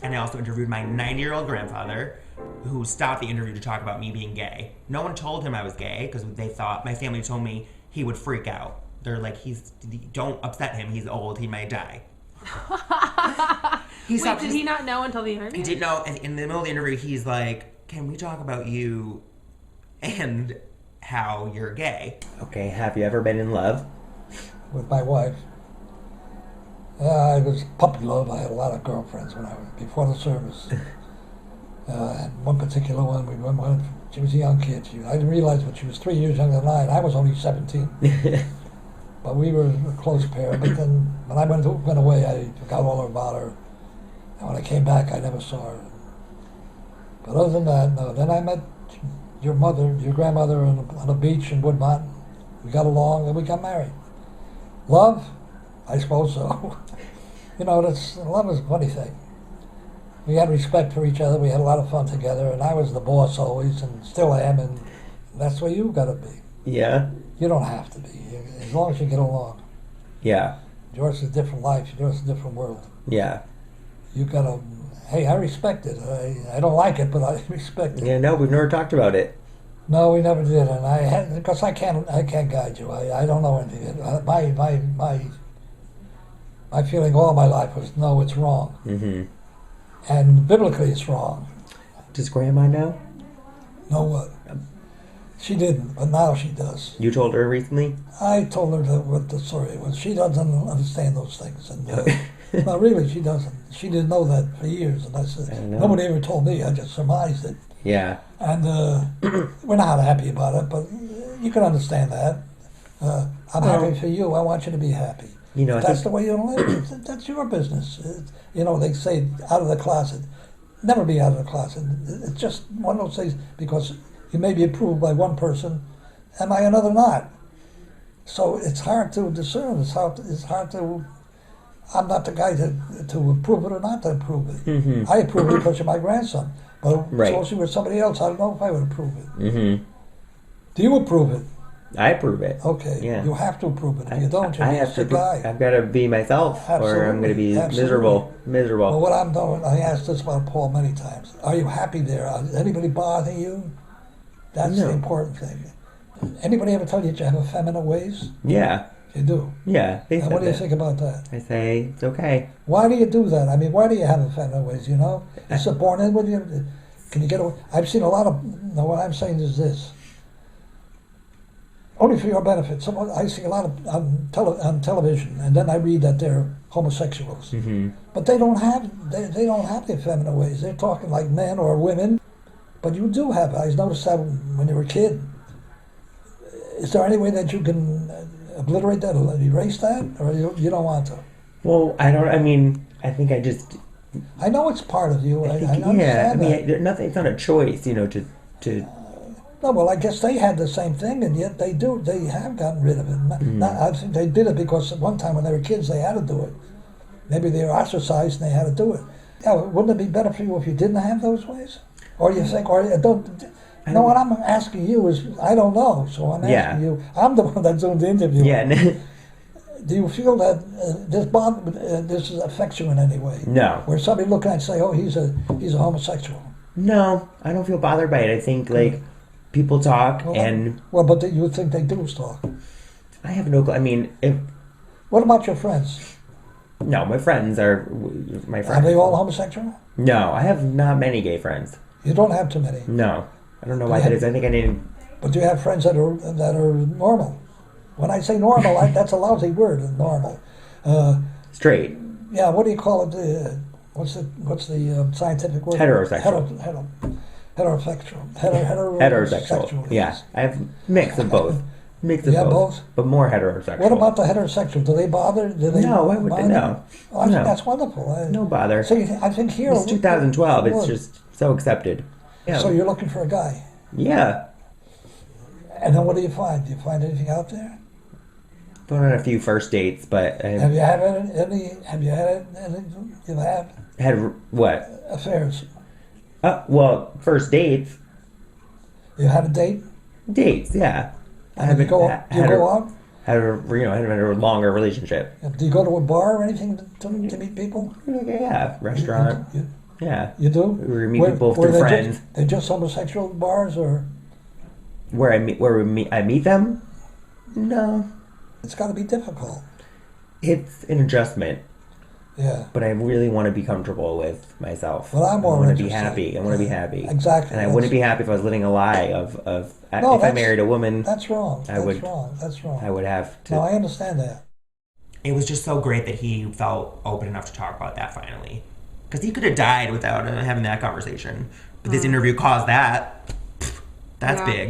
And I also interviewed my 90-year-old grandfather, who stopped the interview to talk about me being gay. No one told him I was gay because they thought, my family told me he would freak out. They're like, don't upset him. He's old. He might die. Wait, did he not know until the interview? He didn't know. And in the middle of the interview, he's like, can we talk about you and how you're gay? Okay, have you ever been in love? With my wife. I was puppy love. I had a lot of girlfriends before the service. And one particular one, she was a young kid. I didn't realize, but she was 3 years younger than I, and I was only 17. But we were a close pair. But then when I went away, I forgot all about her. And when I came back, I never saw her. But other than that, no. Then I met your grandmother on a beach in Woodmont. We got along, and we got married. Love? I suppose so. Love is a funny thing. We had respect for each other. We had a lot of fun together, and I was the boss always, and still am, and that's where you got to be. Yeah. You don't have to be, as long as you get along. Yeah. Yours is a different life. Yours is a different world. Yeah. You got to. Hey, I respect it. I don't like it, but I respect it. Yeah. No, we've never talked about it. No, we never did, and because I can't guide you. I don't know anything. My feeling all my life was no, it's wrong. Mm-hmm. And biblically, it's wrong. Does Grandma know? Know what? She didn't, but now she does. You told her recently? I told her what the story was. She doesn't understand those things. And no, really, she doesn't. She didn't know that for years. And I said, nobody ever told me. I just surmised it. Yeah. And we're not happy about it, but you can understand that. I'm happy for you. I want you to be happy. That's the way you live. That's your business. They say out of the closet. Never be out of the closet. It's just one of those things because you may be approved by one person and by another not. So it's hard to discern. It's hard to. I'm not the guy to approve it or not to approve it. Mm-hmm. I approve it because you're my grandson. But right. Supposed to be with somebody else, I don't know if I would approve it. Mm-hmm. Do you approve it? I approve it. Okay. Yeah. You have to approve it. If you don't, you're just a guy. I've got to be myself, Absolutely. or I'm going to be Absolutely. miserable. Well, what I'm doing, I asked this about Paul many times. Are you happy there? Is anybody bothering you? That's the important thing. Anybody ever tell you that you have effeminate ways? Yeah. You do? Yeah. And what do you think about that? I say, it's okay. Why do you do that? I mean, why do you have effeminate ways, Is it born in with you? Can you get away? I've seen a lot of... No, what I'm saying is this. Only for your benefit. I see a lot of on television, and then I read that they're homosexuals. Mm-hmm. But they don't have the effeminate ways. They're talking like men or women. But you do have. I noticed that when you were a kid. Is there any way that you can obliterate that or erase that, or you don't want to? Well, I think I just... I know it's part of you. I understand that. It's not a choice, to... No, well, I guess they had the same thing, and yet they do. They have gotten rid of it. I think they did it because at one time when they were kids, they had to do it. Maybe they were ostracized and they had to do it. Yeah, wouldn't it be better for you if you didn't have those ways? Or you think, or don't... No, what I'm asking you is, I don't know, so I'm asking you. I'm the one that's doing the interview. Yeah. Do you feel that this affects you in any way? No. Where somebody look at it and say, oh, he's a homosexual. No, I don't feel bothered by it. I think, people talk and... Well, but you think they do talk? I have no clue. What about your friends? No, my friends are... Are they all homosexual? No, I have not many gay friends. You don't have too many? No. I don't know why that is. I think I need... But do you have friends that are normal? When I say normal, that's a lousy word, normal. Straight. Yeah, what do you call it? What's the scientific word? Heterosexual. Heterosexual. Yeah, I have mix of both. Both, but more heterosexual. What about the heterosexual? Do they bother? No, why would they? No. Oh, I think that's wonderful. No bother. So I think here... It's 2012. It's just so accepted. Yeah. So you're looking for a guy? Yeah. And then what do you find? Do you find anything out there? Gone on a few first dates, but... Have you had any... You have? Had what? Affairs. Well, first dates. You had a date? Dates, yeah. I haven't go out? Had a longer relationship. Do you go to a bar or anything to meet people? Yeah, restaurant. Yeah. You do? We meet people through they friends. They're just homosexual bars, or Where I meet them? No. it's got to be difficult. It's an adjustment. Yeah. But I really want to be comfortable with myself. Well, I'm more I want to be interested. happy. I want to be happy. Exactly. And I wouldn't be happy if I was living a lie No, if I that's- married a woman. That's wrong. I would- That's wrong. I would have to. No, I understand that. It was just so great that he felt open enough to talk about that finally. Because he could have died without having that conversation. But this interview caused that. That's Yeah. big.